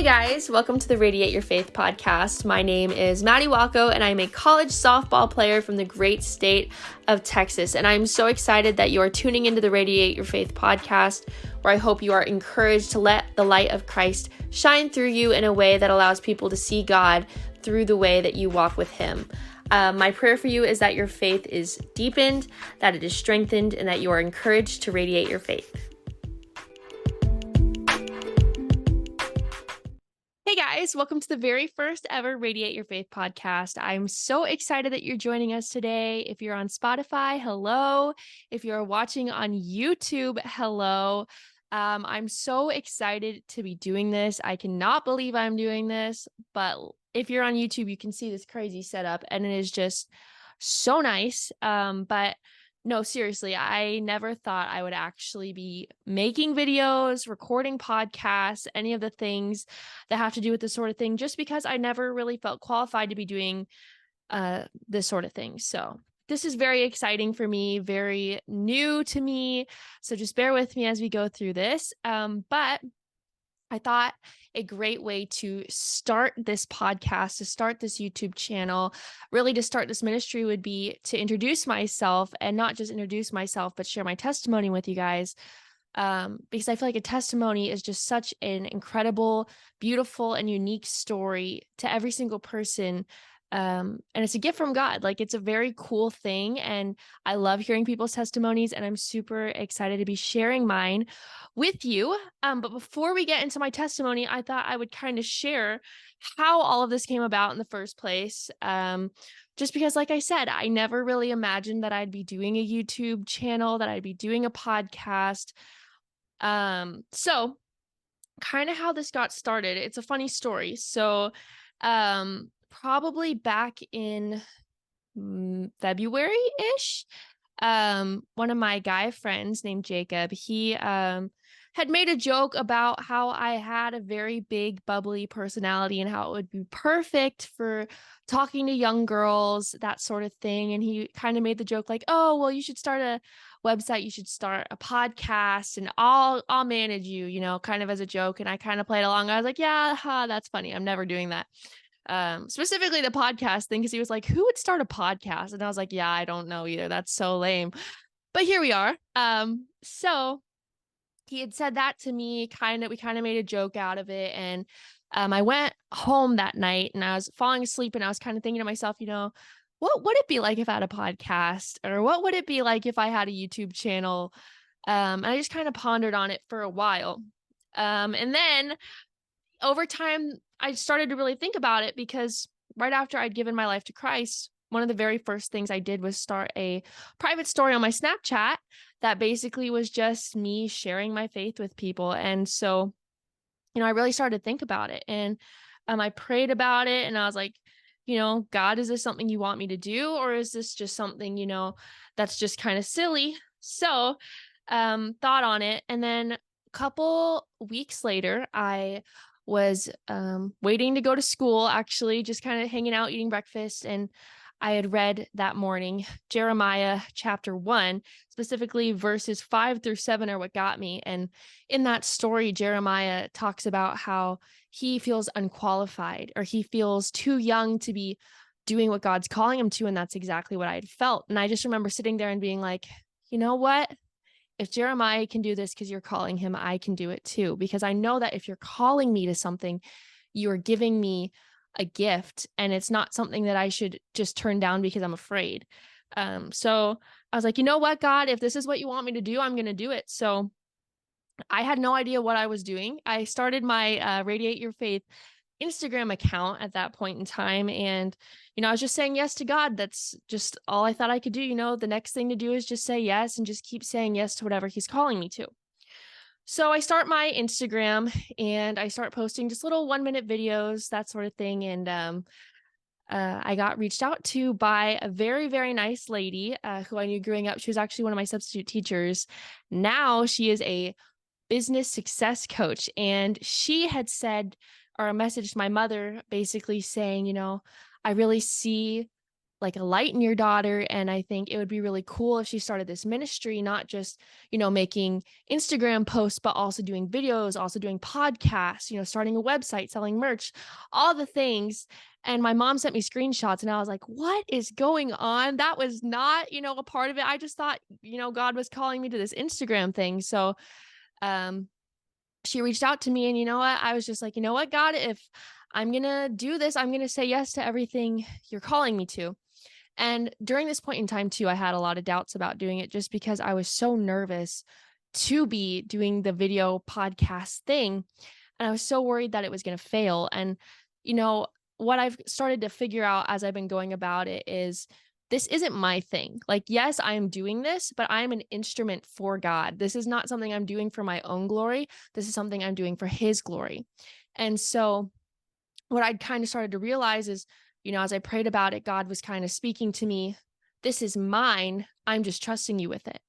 guys, welcome to the Radiate Your Faith podcast. My name is Matie and I'm a college softball player from the great state of Texas. And I'm so excited that you are tuning into the Radiate Your Faith podcast, where I hope you are encouraged to let the light of Christ shine through you in a way that allows people to see God through the way that you walk with Him. My prayer for you is that your faith is deepened, that it is strengthened, and that you are encouraged to radiate your faith. Hey guys, welcome to the very first ever Radiate Your Faith podcast. I'm so excited that you're joining us today. If you're on Spotify, hello. If you're watching on YouTube, hello. I'm so excited to be doing this. I cannot believe I'm doing this, but if you're on YouTube, you can see this crazy setup and it is just so nice. But no, seriously, I never thought I would actually be making videos, recording podcasts, any of the things that have to do with this sort of thing, just because I never really felt qualified to be doing this sort of thing. So this is very exciting for me, very new to me. So just bear with me as we go through this. But I thought a great way to start this podcast, to start this YouTube channel, really to start this ministry would be to introduce myself, and not just introduce myself, but share my testimony with you guys. Because I feel like a testimony is just such an incredible, beautiful, and unique story to every single person. And it's a gift from God. Like, it's a very cool thing. And I love hearing people's testimonies, and I'm super excited to be sharing mine with you. But before we get into my testimony, I thought I would kind of share how all of this came about in the first place. Just because, like I said, I never really imagined that I'd be doing a YouTube channel, that I'd be doing a podcast. So kind of how this got started. It's a funny story. So, probably back in February-ish, one of my guy friends named Jacob, he had made a joke about how I had a very big, bubbly personality and how it would be perfect for talking to young girls, that sort of thing. And he kind of made the joke like, oh, well, you should start a website, you should start a podcast, and I'll manage you, kind of as a joke. And I kind of played along. I was like, yeah, that's funny. I'm never doing that. Specifically the podcast thing, because he was like, who would start a podcast? And I was like, yeah, I don't know either. That's so lame. But here we are. So he had said that to me, we kind of made a joke out of it. And I went home that night and I was falling asleep and I was kind of thinking to myself, what would it be like if I had a podcast? Or what would it be like if I had a YouTube channel? And I just kind of pondered on it for a while. And then over time, I started to really think about it, because right after I'd given my life to Christ, one of the very first things I did was start a private story on my Snapchat that basically was just me sharing my faith with people. And so, I really started to think about it, and I prayed about it, and I was like, God, is this something you want me to do? Or is this just something, that's just kind of silly? So, thought on it. And then a couple weeks later, I was waiting to go to school, actually, just kind of hanging out, eating breakfast. And I had read that morning, Jeremiah chapter 1, specifically verses 5-7 are what got me. And in that story, Jeremiah talks about how he feels unqualified, or he feels too young to be doing what God's calling him to. And that's exactly what I had felt. And I just remember sitting there and being like, you know what? If Jeremiah can do this because you're calling him, I can do it too. Because I know that if you're calling me to something, you're giving me a gift, and it's not something that I should just turn down because I'm afraid. So I was like, you know what, God, if this is what you want me to do, I'm going to do it. So I had no idea what I was doing. I started my Radiate Your Faith Instagram account at that point in time. And, I was just saying yes to God. That's just all I thought I could do. The next thing to do is just say yes and just keep saying yes to whatever he's calling me to. So I start my Instagram and I start posting just little 1-minute videos, that sort of thing. And I got reached out to by a very, very nice lady who I knew growing up. She was actually one of my substitute teachers. Now she is a business success coach. And she had said, or messaged my mother basically saying, I really see like a light in your daughter. And I think it would be really cool if she started this ministry, not just, making Instagram posts, but also doing videos, also doing podcasts, starting a website, selling merch, all the things. And my mom sent me screenshots and I was like, what is going on? That was not, a part of it. I just thought, God was calling me to this Instagram thing. So, she reached out to me, and you know what? I was just like, you know what, God, if I'm going to do this, I'm going to say yes to everything you're calling me to. And during this point in time too, I had a lot of doubts about doing it just because I was so nervous to be doing the video podcast thing. And I was so worried that it was going to fail. And, what I've started to figure out as I've been going about it is this isn't my thing. Like, yes, I'm doing this, but I'm an instrument for God. This is not something I'm doing for my own glory. This is something I'm doing for his glory. And so what I'd kind of started to realize is, as I prayed about it, God was kind of speaking to me. This is mine. I'm just trusting you with it.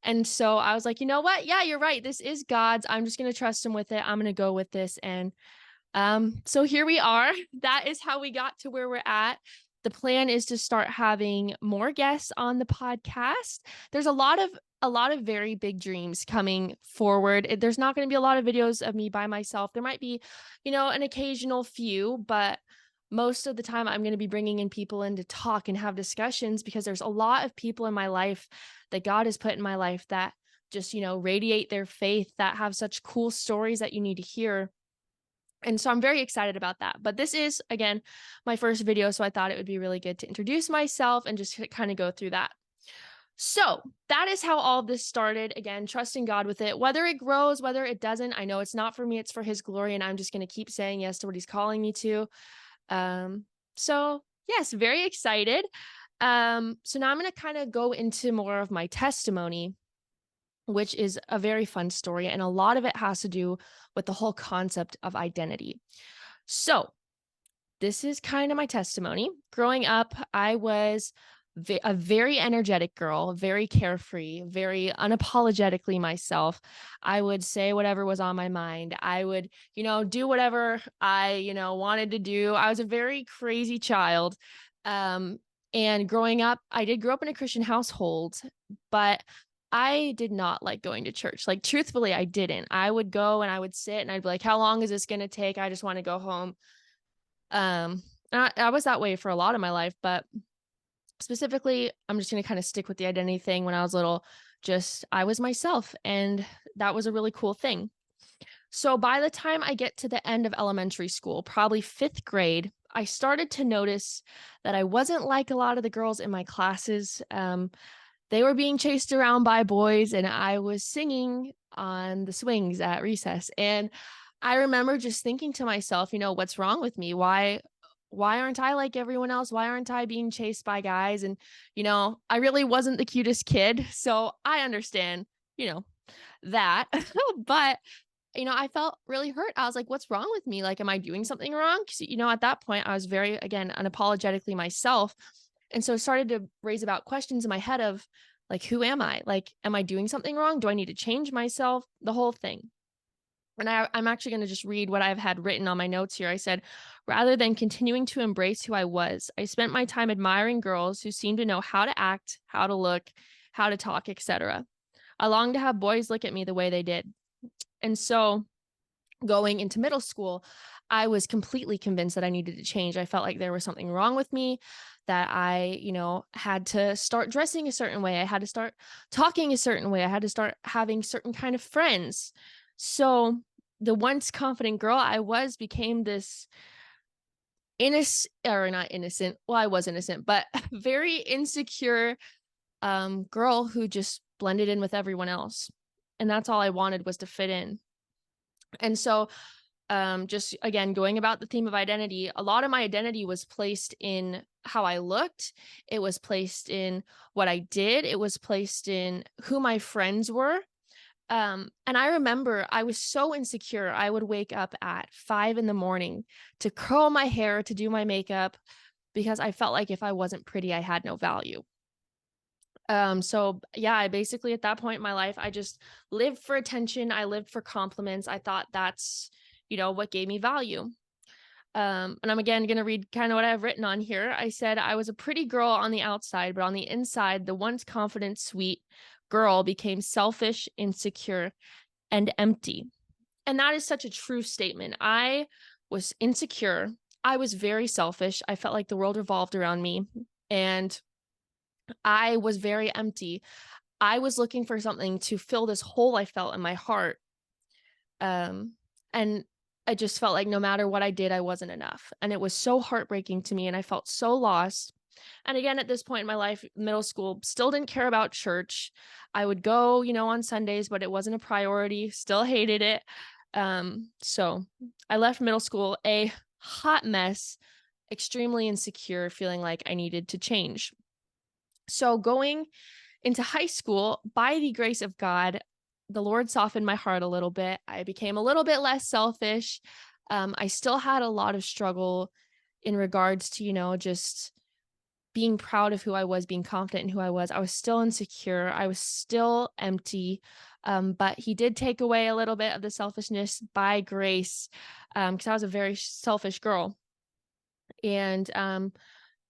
And so I was like, you know what? Yeah, you're right. This is God's. I'm just going to trust him with it. I'm going to go with this. And so here we are. That is how we got to where we're at. The plan is to start having more guests on the podcast. There's a lot of very big dreams coming forward. There's not going to be a lot of videos of me by myself. There might be, an occasional few, but most of the time I'm going to be bringing in people in to talk and have discussions, because there's a lot of people in my life that God has put in my life that just, radiate their faith, that have such cool stories that you need to hear. And so I'm very excited about that. But this is, again, my first video, so I thought it would be really good to introduce myself and just kind of go through that. So that is how all this started. Again, trusting God with it, whether it grows, whether it doesn't. I know it's not for me, it's for his glory, and I'm just going to keep saying yes to what he's calling me to. So yes, very excited. So now I'm going to kind of go into more of my testimony, which is a very fun story. And a lot of it has to do with the whole concept of identity. So this is kind of my testimony. Growing up, I was a very energetic girl, very carefree, very unapologetically myself. I would say whatever was on my mind. I would, do whatever I, wanted to do. I was a very crazy child. And growing up, I did grow up in a Christian household, but I did not like going to church. Like, truthfully, I didn't. I would go and I would sit and I'd be like, how long is this going to take? I just want to go home. I was that way for a lot of my life, but specifically, I'm just going to kind of stick with the identity thing. When I was little, I was myself, and that was a really cool thing. So by the time I get to the end of elementary school, probably 5th grade, I started to notice that I wasn't like a lot of the girls in my classes. They were being chased around by boys, and I was singing on the swings at recess. And I remember just thinking to myself, what's wrong with me? Why aren't I like everyone else? Why aren't I being chased by guys? And, I really wasn't the cutest kid. So I understand, that. But, I felt really hurt. I was like, what's wrong with me? Like, am I doing something wrong? Because, at that point, I was very, again, unapologetically myself. And so I started to raise about questions in my head of, like, who am I? Like, am I doing something wrong? Do I need to change myself? The whole thing. And I'm actually going to just read what I've had written on my notes here. I said, rather than continuing to embrace who I was, I spent my time admiring girls who seemed to know how to act, how to look, how to talk, etc. I longed to have boys look at me the way they did. And so going into middle school, I was completely convinced that I needed to change. I felt like there was something wrong with me, that I, had to start dressing a certain way. I had to start talking a certain way. I had to start having certain kind of friends. So the once confident girl I was became this innocent, or not innocent. Well, I was innocent, but very insecure girl who just blended in with everyone else. And that's all I wanted, was to fit in. And so just again, going about the theme of identity, a lot of my identity was placed in how I looked. It was placed in what I did. It was placed in who my friends were. And I remember I was so insecure. I would wake up at 5 a.m. to curl my hair, to do my makeup, because I felt like if I wasn't pretty, I had no value. So yeah, I basically, at that point in my life, I just lived for attention. I lived for compliments. I thought that's, what gave me value. And I'm again going to read kind of what I've written on here. I said, I was a pretty girl on the outside, but on the inside, the once confident, sweet girl became selfish, insecure, and empty. And that is such a true statement. I was insecure. I was very selfish. I felt like the world revolved around me, and I was very empty. I was looking for something to fill this hole I felt in my heart. And I just felt like no matter what I did, I wasn't enough. And it was so heartbreaking to me. And I felt so lost. And again, at this point in my life, middle school, still didn't care about church. I would go, on Sundays, but it wasn't a priority. Still hated it. So I left middle school a hot mess, extremely insecure, feeling like I needed to change. So going into high school, by the grace of God, the Lord softened my heart a little bit. I became a little bit less selfish. I still had a lot of struggle in regards to, just being proud of who I was, being confident in who I was. I was still insecure. I was still empty. But he did take away a little bit of the selfishness by grace, because I was a very selfish girl. And,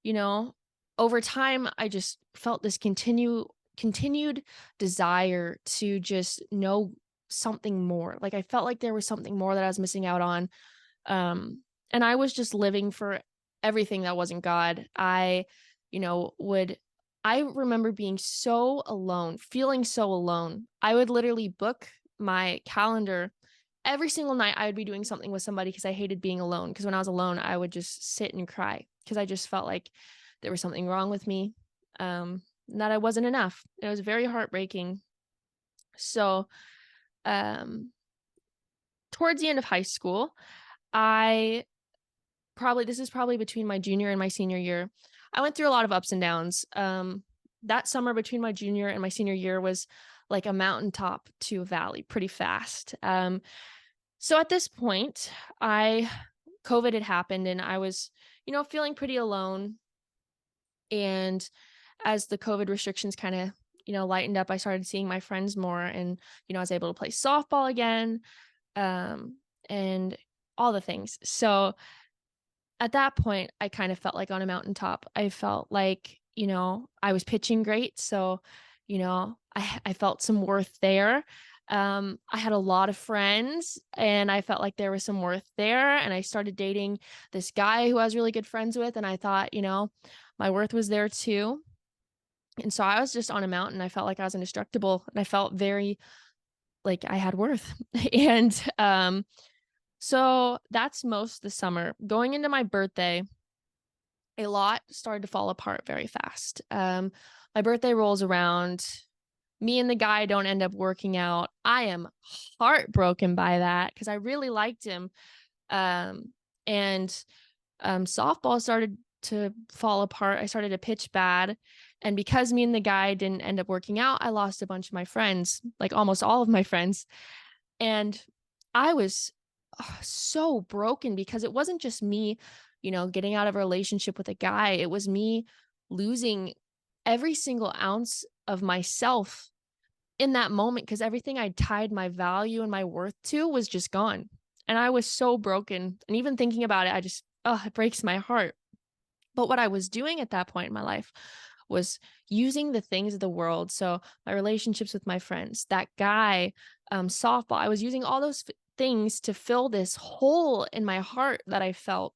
you know, over time, I just felt this continued desire to just know something more. Like I felt like there was something more that I was missing out on. And I was just living for everything that wasn't God. I remember being so alone, feeling so alone. I would literally book my calendar every single night. I would be doing something with somebody because I hated being alone. Because when I was alone, I would just sit and cry because I just felt like there was something wrong with me, that I wasn't enough. It was very heartbreaking. So, towards the end of high school, this is probably between my junior and my senior year. I went through a lot of ups and downs. That summer between my junior and my senior year was like a mountaintop to a valley pretty fast. So at this point, COVID had happened and I was, feeling pretty alone. And as the COVID restrictions kind of, lightened up, I started seeing my friends more and, I was able to play softball again, and all the things. So at that point, I kind of felt like on a mountaintop. I felt like, I was pitching great. So, I felt some worth there. I had a lot of friends and I felt like there was some worth there. And I started dating this guy who I was really good friends with. And I thought, my worth was there too. And so I was just on a mountain. I felt like I was indestructible and I felt very like I had worth. And so that's most the summer. Going into my birthday, a lot started to fall apart very fast. My birthday rolls around. Me and the guy don't end up working out. I am heartbroken by that because I really liked him. And softball started to fall apart. I started to pitch bad. And because me and the guy didn't end up working out, I lost a bunch of my friends, like almost all of my friends. And I was so broken because it wasn't just me, getting out of a relationship with a guy. It was me losing every single ounce of myself in that moment because everything I tied my value and my worth to was just gone. And I was so broken. And even thinking about it, it breaks my heart. But what I was doing at that point in my life was using the things of the world. So my relationships with my friends, that guy, softball, I was using all those things to fill this hole in my heart that I felt.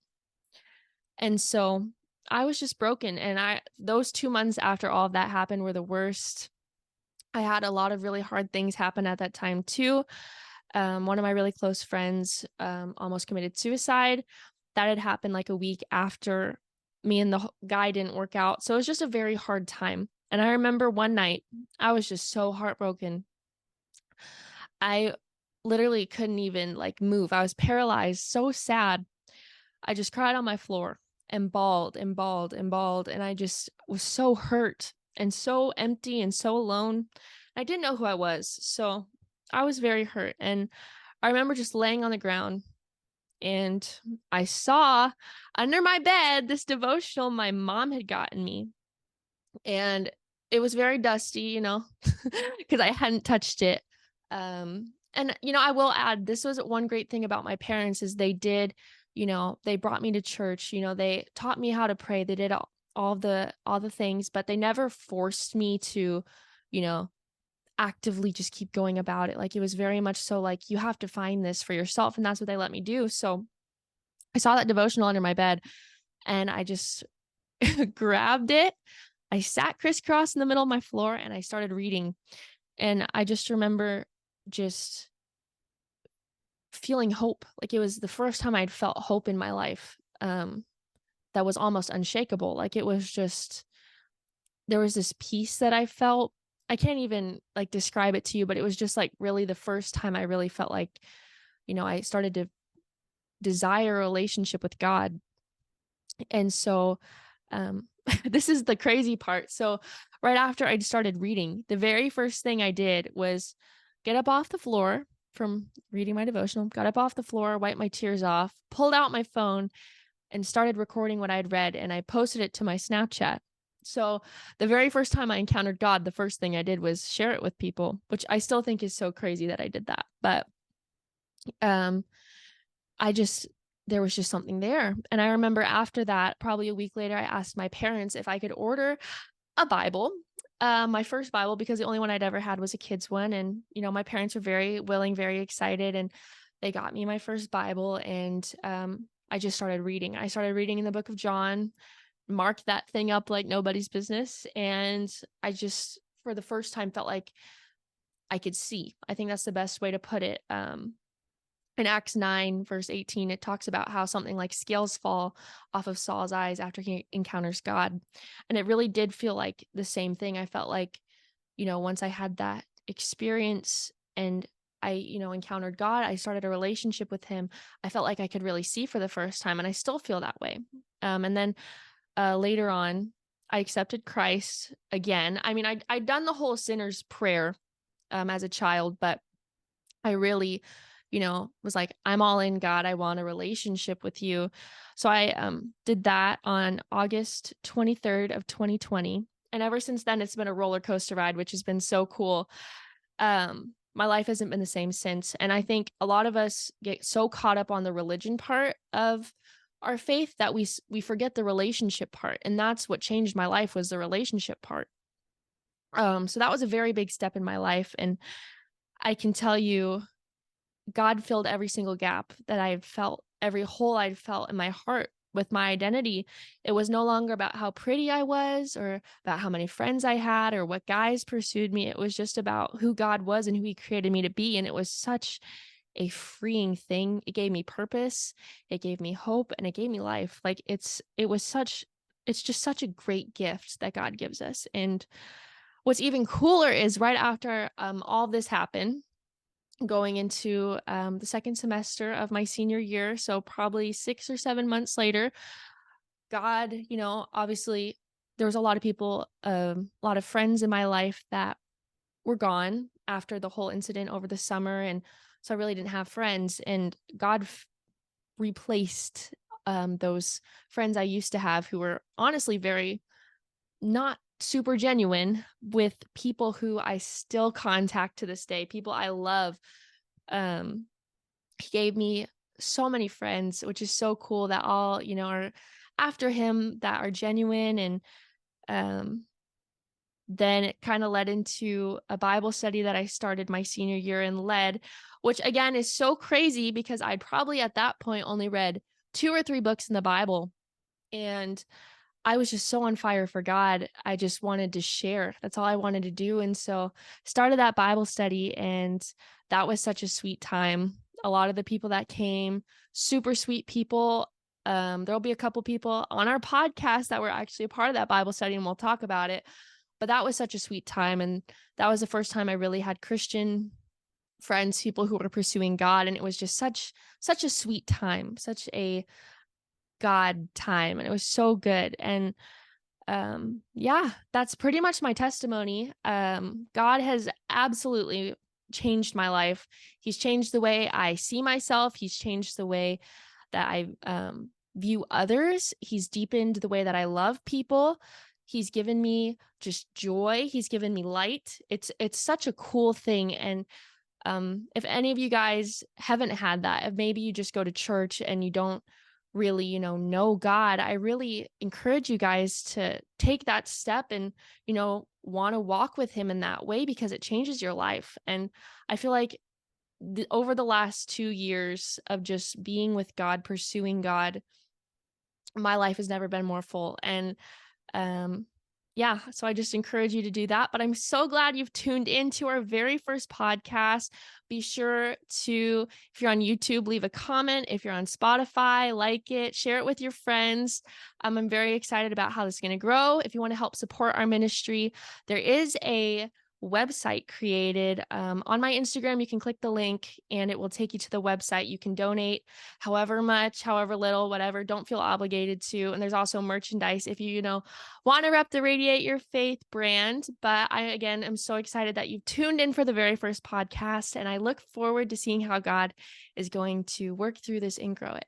And so I was just broken. And those 2 months after all of that happened were the worst. I had a lot of really hard things happen at that time too. One of my really close friends almost committed suicide. That had happened like a week after me and the guy didn't work out. So it was just a very hard time. And I remember one night, I was just so heartbroken. I literally couldn't even move. I was paralyzed, so sad. I just cried on my floor and bawled and bawled and bawled. And I just was so hurt and so empty and so alone. I didn't know who I was. So I was very hurt. And I remember just laying on the ground and I saw under my bed this devotional my mom had gotten me. And it was very dusty, because I hadn't touched it. And I will add, this was one great thing about my parents is they did they brought me to church, they taught me how to pray. They did all the things, but they never forced me to, you know, actively just keep going about it. Like, it was very much so like, you have to find this for yourself. And that's what they let me do. So I saw that devotional under my bed and I just grabbed it. I sat crisscross in the middle of my floor and I started reading. And I just remember just feeling hope. Like, it was the first time I'd felt hope in my life. That was almost unshakable. Like, it was just, there was this peace that I felt. I can't even like describe it to you, but it was just like really the first time I really felt like, I started to desire a relationship with God. And so, this is the crazy part. So right after I started reading, the very first thing I did was get up off the floor from reading my devotional, got up off the floor, wiped my tears off, pulled out my phone and started recording what I'd read. And I posted it to my Snapchat. So the very first time I encountered God, the first thing I did was share it with people, which I still think is so crazy that I did that. But there was just something there. And I remember after that, probably a week later, I asked my parents if I could order a Bible, my first Bible, because the only one I'd ever had was a kid's one. And, my parents were very willing, very excited, and they got me my first Bible. And I just started reading. I started reading in the book of John, marked that thing up like nobody's business. And I just, for the first time, felt like I could see. I think that's the best way to put it. In Acts 9, verse 18, it talks about how something like scales fall off of Saul's eyes after he encounters God. And it really did feel like the same thing. I felt like, once I had that experience and I, encountered God, I started a relationship with him. I felt like I could really see for the first time. And I still feel that way. And then later on, I accepted Christ again. I mean, I'd done the whole sinner's prayer as a child, but I really, was like, I'm all in, God. I want a relationship with you. So I did that on August 23rd of 2020. And ever since then, it's been a roller coaster ride, which has been so cool. My life hasn't been the same since. And I think a lot of us get so caught up on the religion part of our faith that we forget the relationship part. And that's what changed my life, was the relationship part. So that was a very big step in my life. And I can tell you, God filled every single gap that I've felt, every hole I'd felt in my heart with my identity. It was no longer about how pretty I was or about how many friends I had or what guys pursued me. It was just about who God was and who he created me to be. And it was such a freeing thing. It gave me purpose. It gave me hope, and it gave me life. Like, it's just such a great gift that God gives us. And what's even cooler is right after all this happened, going into the second semester of my senior year, so probably 6 or 7 months later, God, obviously there was a lot of people, a lot of friends in my life that were gone after the whole incident over the summer. And so I really didn't have friends. And God replaced those friends I used to have, who were honestly very not super genuine, with people who I still contact to this day, people I love. He gave me so many friends, which is so cool, that all, are after him, that are genuine. And then it kind of led into a Bible study that I started my senior year and led, which again is so crazy because I'd probably at that point only read 2 or 3 books in the Bible. And I was just so on fire for God. I just wanted to share. That's all I wanted to do. And so started that Bible study, and that was such a sweet time. A lot of the people that came, super sweet people. There'll be a couple people on our podcast that were actually a part of that Bible study, and we'll talk about it. But that was such a sweet time. And that was the first time I really had Christian friends, people who were pursuing God. And it was just such a sweet time, such a God time. And it was so good. And yeah, that's pretty much my testimony. God has absolutely changed my life. He's changed the way I see myself. He's changed the way that I view others. He's deepened the way that I love people. He's given me just joy. He's given me light. It's such a cool thing. And If any of you guys haven't had that, if maybe you just go to church and you don't really, know God, I really encourage you guys to take that step and, want to walk with him in that way because it changes your life. And I feel like over the last 2 years of just being with God, pursuing God, my life has never been more full. And um, yeah, so I just encourage you to do that. But I'm so glad you've tuned in to our very first podcast. Be sure to, if you're on YouTube, leave a comment. If you're on Spotify, like it, share it with your friends. I'm very excited about how this is going to grow. If you want to help support our ministry, there is a website created on my Instagram. You can click the link and it will take you to the website. You can donate however much, however little, whatever. Don't feel obligated to. And there's also merchandise if you know, want to rep the Radiate Your Faith brand. But I, again, am so excited that you've tuned in for the very first podcast. And I look forward to seeing how God is going to work through this and grow it.